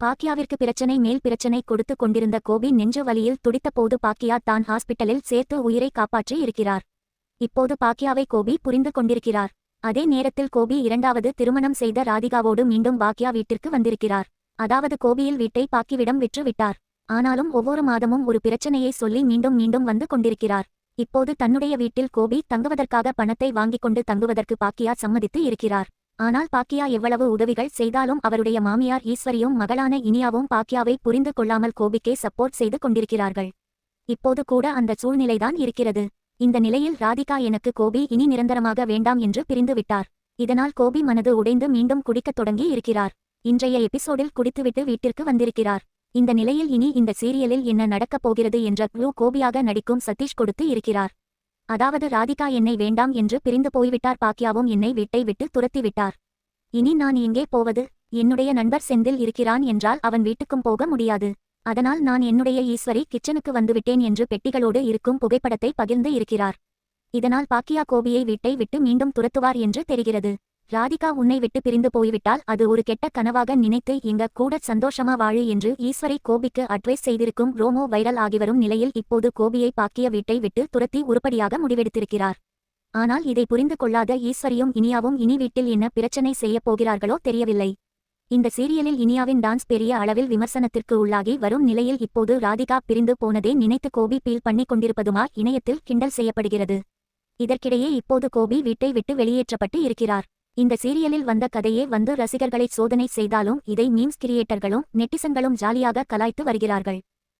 பாக்கியாவிற்கு பிரச்சனை மேல் பிரச்சனை கொடுத்து கொண்டிருந்த கோபி நெஞ்சு வலியில் துடித்தபோது பாக்கியா தான் ஹாஸ்பிட்டலில் சேர்த்து உயிரை காப்பாற்றி இருக்கிறார். இப்போது பாக்கியாவை கோபி புரிந்து கொண்டிருக்கிறார். அதே நேரத்தில் கோபி இரண்டாவது திருமணம் செய்த ராதிகாவோடு மீண்டும் பாக்கியா வீட்டிற்கு வந்திருக்கிறார். அதாவது கோபியில் வீட்டை பாக்கிவிடம் விற்று விட்டார். ஆனாலும் ஒவ்வொரு மாதமும் ஒரு பிரச்சனையை சொல்லி மீண்டும் மீண்டும் வந்து கொண்டிருக்கிறார். இப்போது தன்னுடைய வீட்டில் கோபி தங்குவதற்காக பணத்தை வாங்கிக் கொண்டு தங்குவதற்கு பாக்கியா சம்மதித்து இருக்கிறார். ஆனால் பாக்கியா எவ்வளவு உதவிகள் செய்தாலும் அவருடைய மாமியார் ஈஸ்வரியும் மகளான இனியாவும் பாக்கியாவை புரிந்து கொள்ளாமல் கோபிக்கே சப்போர்ட் செய்து கொண்டிருக்கிறார்கள். இப்போது கூட அந்த சூழ்நிலைதான் இருக்கிறது. இந்த நிலையில் ராதிகா எனக்கு கோபி இனி நிரந்தரமாக வேண்டாம் என்று பிரிந்து விட்டார். இதனால் கோபி மனது உடைந்து மீண்டும் குடிக்கத் தொடங்கி இருக்கிறார். இன்றைய எபிசோடில் குடித்துவிட்டு வீட்டிற்கு வந்திருக்கிறார். இந்த நிலையில் இனி இந்த சீரியலில் என்ன நடக்கப் போகிறது என்ற க்ளூ கோபியாக நடிக்கும் சதீஷ் கொடுத்து இருக்கிறார். அதாவது ராதிகா என்னை வேண்டாம் என்று பிரிந்து போய்விட்டார், பாக்கியாவும் என்னை வீட்டை விட்டு துரத்திவிட்டார். இனி நான் எங்கே போவது? என்னுடைய நண்பர் செந்தில் இருக்கிறான் என்றால் அவன் வீட்டுக்கும் போக முடியாது. அதனால் நான் என்னுடைய ஈஸ்வரி கிச்சனுக்கு வந்துவிட்டேன் என்று பெட்டிகளோடு இருக்கும் புகைப்படத்தை பகிர்ந்து இருக்கிறார். இதனால் பாக்கியா கோபியை வீட்டை விட்டு மீண்டும் துரத்துவார் என்று தெரிகிறது. ராதிகா உன்னை விட்டு பிரிந்து போய்விட்டால் அது ஒரு கெட்ட கனவாக நினைத்து எங்க கூட சந்தோஷமா வாழு என்று ஈஸ்வரி கோபிக்கு அட்வைஸ் செய்திருக்கும் ப்ரோமோ வைரல் ஆகிவரும் நிலையில் இப்போது கோபியை பாக்கிய வீட்டை விட்டு துரத்தி உருப்படியாக முடிவெடுத்திருக்கிறார். ஆனால் இதை புரிந்து கொள்ளாத ஈஸ்வரியும் இனியாவும் இனி வீட்டில் என்ன பிரச்சனை செய்யப் போகிறார்களோ தெரியவில்லை. இந்த சீரியலில் இனியாவின் டான்ஸ் பெரிய அளவில் விமர்சனத்திற்கு உள்ளாகி வரும் நிலையில் இப்போது ராதிகா பிரிந்து போனதே நினைத்து கோபி பீல் பண்ணி கொண்டிருப்பதுமா இணையத்தில் கிண்டல் செய்யப்படுகிறது. இதற்கிடையே இப்போது கோபி வீட்டை விட்டு வெளியேற்றப்பட்டு இருக்கிறார். இந்த சீரியலில் வந்த கதையே வந்து ரசிகர்களை சோதனை செய்தாலும் இதை மீம்ஸ் கிரியேட்டர்களும் நெட்டிசன்களும் ஜாலியாக கலாய்த்து வருகிறார்கள்.